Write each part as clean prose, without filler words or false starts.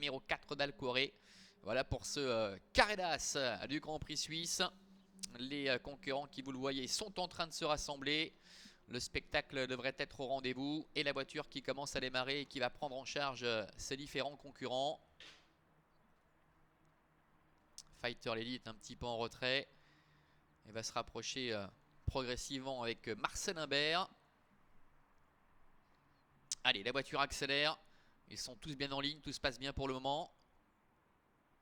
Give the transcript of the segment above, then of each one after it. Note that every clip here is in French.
numéro 4 d'Alcoré. Voilà pour ce carré d'as du Grand Prix Suisse. Les concurrents qui, vous le voyez, sont en train de se rassembler. Le spectacle devrait être au rendez-vous. Et la voiture qui commence à démarrer et qui va prendre en charge ses différents concurrents. Fighter Lady est un petit peu en retrait. Il va se rapprocher progressivement avec Marcel Imbert. Allez, la voiture accélère. Ils sont tous bien en ligne, tout se passe bien pour le moment.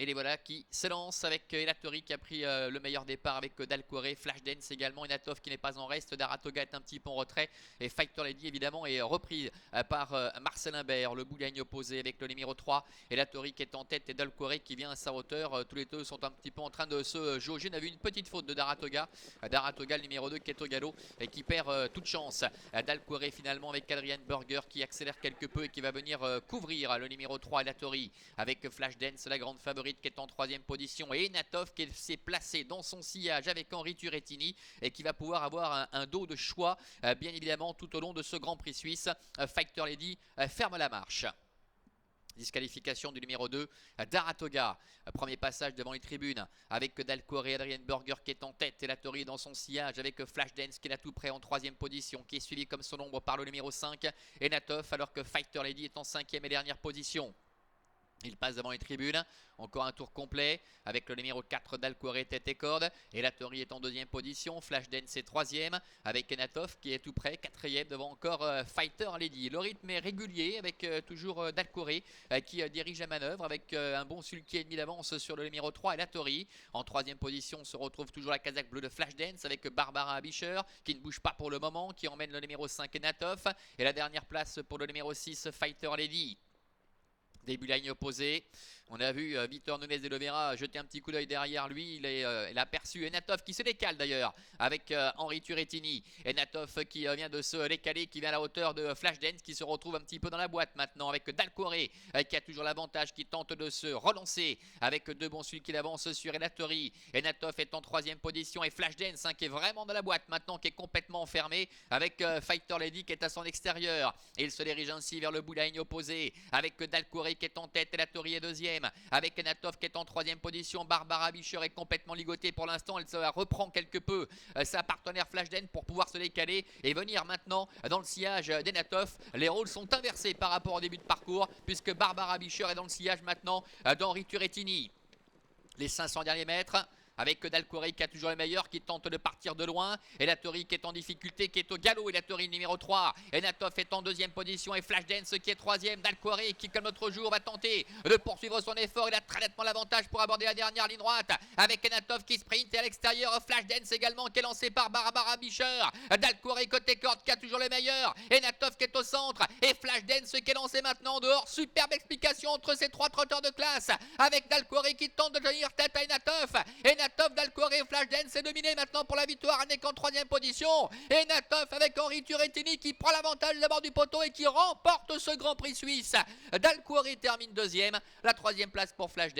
Et les voilà qui s'élancent avec Elatori qui a pris le meilleur départ avec Dalcoré, Flashdance également, Enatov qui n'est pas en reste, Daratoga est un petit peu en retrait et Fighter Lady évidemment est repris par Marcel Imbert, le bougagne opposé avec le numéro 3, Elatori qui est en tête et Dalcoré qui vient à sa hauteur, tous les deux sont un petit peu en train de se jauger. On a vu une petite faute de Daratoga, Daratoga le numéro 2 qui est au galop et qui perd toute chance. Dalcoré finalement avec Adrian Burger qui accélère quelque peu et qui va venir couvrir le numéro 3 Elatori avec Flashdance la grande favorite qui est en 3e position et Enatov qui s'est placé dans son sillage avec Henri Turettini et qui va pouvoir avoir un dos de choix bien évidemment tout au long de ce Grand Prix Suisse. Fighter Lady ferme la marche. Disqualification du numéro 2, Daratoga. Premier passage devant les tribunes avec Dalcoré, Adrian Burger qui est en tête. Elatori dans son sillage avec Flashdance qui est à tout près en 3e position, qui est suivi comme son ombre par le numéro 5, Enatov, alors que Fighter Lady est en 5e et dernière position. Il passe devant les tribunes, encore un tour complet avec le numéro 4 d'Alcoré tête et corde. Elatori est en 2e position, Flashdance est 3e avec Enatov qui est tout près, 4e devant encore Fighter Lady. Le rythme est régulier avec toujours Dalcoré qui dirige la manœuvre avec un bon sulky et demi d'avance sur le numéro 3 Elatori. En 3e position se retrouve toujours la casaque bleue de Flashdance avec Barbara Abischer qui ne bouge pas pour le moment, qui emmène le numéro 5 Enatov. Et la dernière place pour le numéro 6 Fighter Lady. Début ligne opposée. On a vu Victor Nunes de Lovera jeter un petit coup d'œil derrière lui. Il a aperçu Enatov qui se décale d'ailleurs avec Henri Turettini. Enatov qui vient de se décaler, qui vient à la hauteur de Flashdance, qui se retrouve un petit peu dans la boîte maintenant avec Dalcoré qui a toujours l'avantage, qui tente de se relancer avec deux bons celui qui avance sur Elatori. Enatov est en 3e position et Flashdance qui est vraiment dans la boîte maintenant, qui est complètement enfermé avec Fighter Lady qui est à son extérieur. Et il se dirige ainsi vers le bout de la ligne opposée avec Dalcoré qui est en tête, Elatori est 2e, avec Enatov qui est en 3e position. Barbara Abischer est complètement ligotée pour l'instant, elle se reprend quelque peu sa partenaire Flashdance pour pouvoir se décaler et venir maintenant dans le sillage d'Enatov. Les rôles sont inversés par rapport au début de parcours puisque Barbara Abischer est dans le sillage maintenant d'Henri Turettini. Les 500 derniers mètres avec Dalcoré qui a toujours le meilleur, qui tente de partir de loin. Elatori qui est en difficulté, qui est au galop. Elatori numéro 3. Enatov est en 2e position et Flashdance qui est 3e. Dalcoré qui, comme l'autre jour, va tenter de poursuivre son effort. Il a très nettement l'avantage pour aborder la dernière ligne droite avec Enatov qui sprint et à l'extérieur. Flashdance également qui est lancé par Barbara Abischer. Dalcoré côté corde qui a toujours le meilleur. Enatov qui est au centre et Flashdance qui est lancé maintenant en dehors. Superbe explication entre ces trois trotteurs de classe avec Dalcoré qui tente de tenir tête à Enatov. Enatov, Dalcoré, Flashdance est dominé maintenant pour la victoire, n'est qu'en 3e position. Enatov avec Henri Turettini qui prend l'avantage d'abord du poteau et qui remporte ce Grand Prix Suisse. Dalcoré termine 2e, la 3e place pour Flashdance.